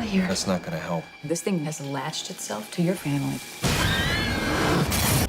here. That's not gonna help. This thing has latched itself to your family.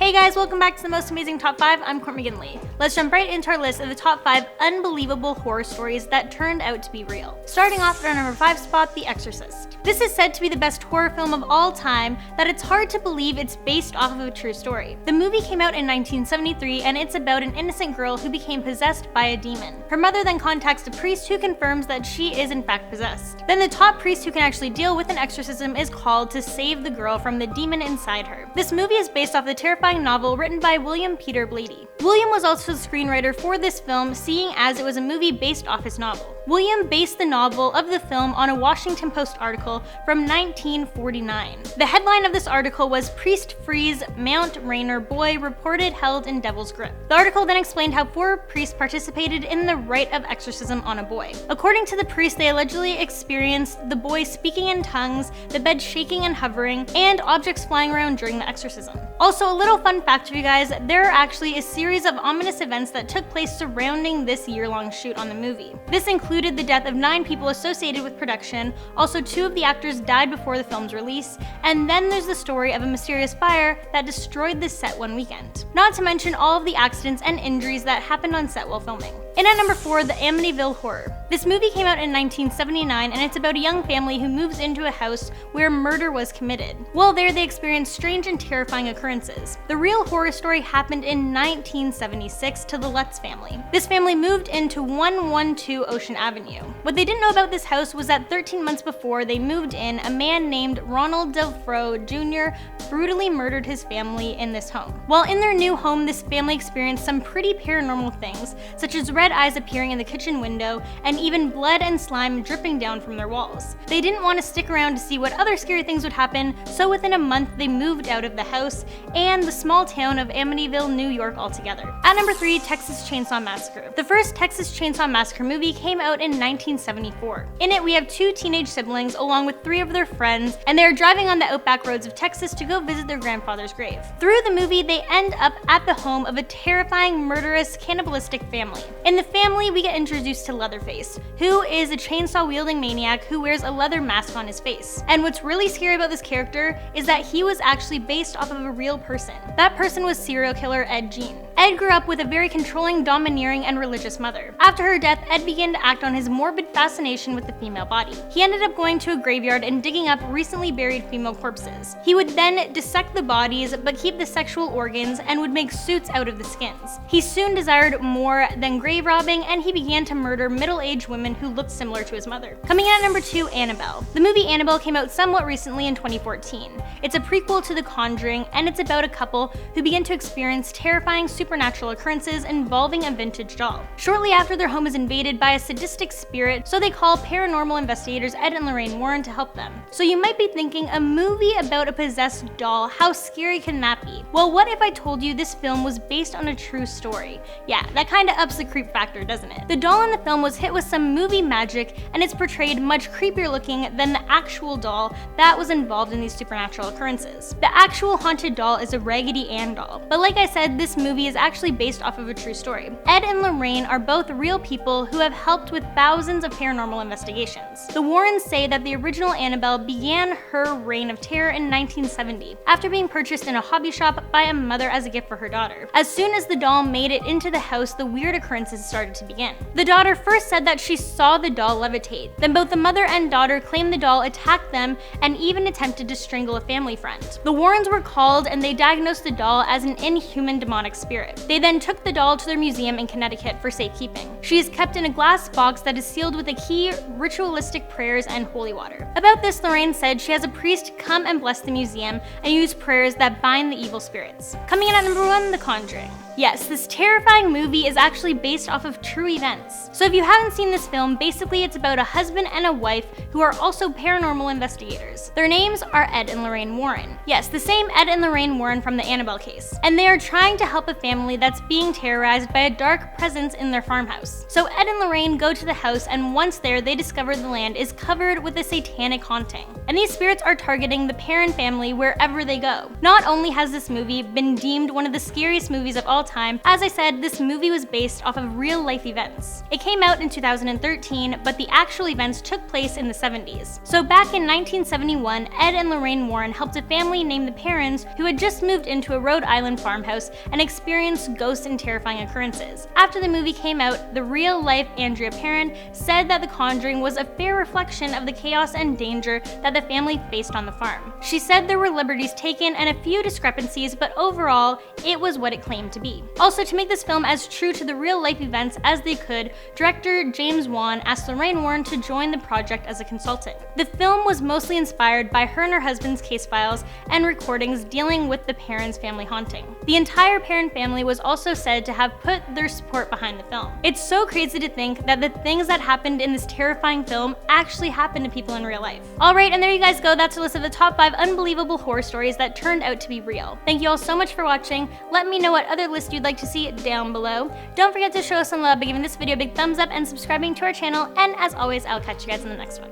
Hey guys, welcome back to the most amazing top 5. I'm Court McGinley. Let's jump right into our list of the top 5 unbelievable horror stories that turned out to be real. Starting off at our number 5 spot, The Exorcist. This is said to be the best horror film of all time that it's hard to believe it's based off of a true story. The movie came out in 1973 and it's about an innocent girl who became possessed by a demon. Her mother then contacts a priest who confirms that she is in fact possessed. Then the top priest who can actually deal with an exorcism is called to save the girl from the demon inside her. This movie is based off the terrifying novel written by William Peter Blatty. William was also the screenwriter for this film, seeing as it was a movie based off his novel. William based the novel of the film on a Washington Post article from 1949. The headline of this article was "Priest Frees Mount Rainier Boy Reported Held in Devil's Grip." The article then explained how 4 priests participated in the rite of exorcism on a boy. According to the priest, they allegedly experienced the boy speaking in tongues, the bed shaking and hovering, and objects flying around during the exorcism. Also, a little fun fact for you guys, there are actually a series of ominous events that took place surrounding this year-long shoot on the movie. This included the death of 9 people associated with production, also 2 of the actors died before the film's release, and then there's the story of a mysterious fire that destroyed the set one weekend. Not to mention all of the accidents and injuries that happened on set while filming. In at number 4, The Amityville Horror. This movie came out in 1979 and it's about a young family who moves into a house where murder was committed. While there, they experience strange and terrifying occurrences. The real horror story happened in 1976 to the Lutz family. This family moved into 112 Ocean Avenue. What they didn't know about this house was that 13 months before they moved in, a man named Ronald Delfro Jr. brutally murdered his family in this home. While in their new home, this family experienced some pretty paranormal things, such as red eyes appearing in the kitchen window and even blood and slime dripping down from their walls. They didn't want to stick around to see what other scary things would happen, so within a month they moved out of the house and the small town of Amityville, New York altogether. At number 3, Texas Chainsaw Massacre. The first Texas Chainsaw Massacre movie came out in 1974. In it, we have 2 teenage siblings along with 3 of their friends, and they are driving on the outback roads of Texas to go visit their grandfather's grave. Through the movie, they end up at the home of a terrifying, murderous, cannibalistic family. In the family, we get introduced to Leatherface, who is a chainsaw-wielding maniac who wears a leather mask on his face. And what's really scary about this character is that he was actually based off of a real person. That person was serial killer Ed Gein. Ed grew up with a very controlling, domineering, and religious mother. After her death, Ed began to act on his morbid fascination with the female body. He ended up going to a graveyard and digging up recently buried female corpses. He would then dissect the bodies, but keep the sexual organs, and would make suits out of the skins. He soon desired more than grave robbing, and he began to murder middle-aged women who looked similar to his mother. Coming in at number 2, Annabelle. The movie Annabelle came out somewhat recently in 2014. It's a prequel to The Conjuring, and it's about a couple who begin to experience terrifying supernatural occurrences involving a vintage doll. Shortly after, their home is invaded by a sadistic spirit, so they call paranormal investigators Ed and Lorraine Warren to help them. So you might be thinking, a movie about a possessed doll, how scary can that be? Well, what if I told you this film was based on a true story? Yeah, that kinda ups the creep factor, doesn't it? The doll in the film was hit with some movie magic, and it's portrayed much creepier looking than the actual doll that was involved in these supernatural occurrences. The actual haunted doll is a Raggedy Ann doll, but like I said, this movie is actually based off of a true story. Ed and Lorraine are both real people who have helped with thousands of paranormal investigations. The Warrens say that the original Annabelle began her reign of terror in 1970, after being purchased in a hobby shop by a mother as a gift for her daughter. As soon as the doll made it into the house, the weird occurrences started to begin. The daughter first said that she saw the doll levitate. Then both the mother and daughter claimed the doll attacked them and even attempted to strangle a family friend. The Warrens were called and they diagnosed the doll as an inhuman demonic spirit. They then took the doll to their museum in Connecticut for safekeeping. She is kept in a glass box that is sealed with a key, ritualistic prayers, and holy water. About this, Lorraine said she has a priest come and bless the museum and use prayers that bind the evil spirits. Coming in at number 1, The Conjuring. Yes, this terrifying movie is actually based off of true events. So if you haven't seen this film, basically it's about a husband and a wife who are also paranormal investigators. Their names are Ed and Lorraine Warren. Yes, the same Ed and Lorraine Warren from the Annabelle case. And they are trying to help a family that's being terrorized by a dark presence in their farmhouse. So Ed and Lorraine go to the house, and once there, they discover the land is covered with a satanic haunting. And these spirits are targeting the Perrin family wherever they go. Not only has this movie been deemed one of the scariest movies of all time. As I said, this movie was based off of real life events. It came out in 2013, but the actual events took place in the 70s. So back in 1971, Ed and Lorraine Warren helped a family named the Perrins who had just moved into a Rhode Island farmhouse and experienced ghost and terrifying occurrences. After the movie came out, the real-life Andrea Perrin said that The Conjuring was a fair reflection of the chaos and danger that the family faced on the farm. She said there were liberties taken and a few discrepancies, but overall, it was what it claimed to be. Also, to make this film as true to the real-life events as they could, director James Wan asked Lorraine Warren to join the project as a consultant. The film was mostly inspired by her and her husband's case files and recordings dealing with the Perrins family haunting. The entire Perrin family was also said to have put their support behind the film. It's so crazy to think that the things that happened in this terrifying film actually happened to people in real life. Alright, and there you guys go. That's a list of the top 5 unbelievable horror stories that turned out to be real. Thank you all so much for watching. Let me know what other lists you'd like to see down below. Don't forget to show us some love by giving this video a big thumbs up and subscribing to our channel, and as always, I'll catch you guys in the next one.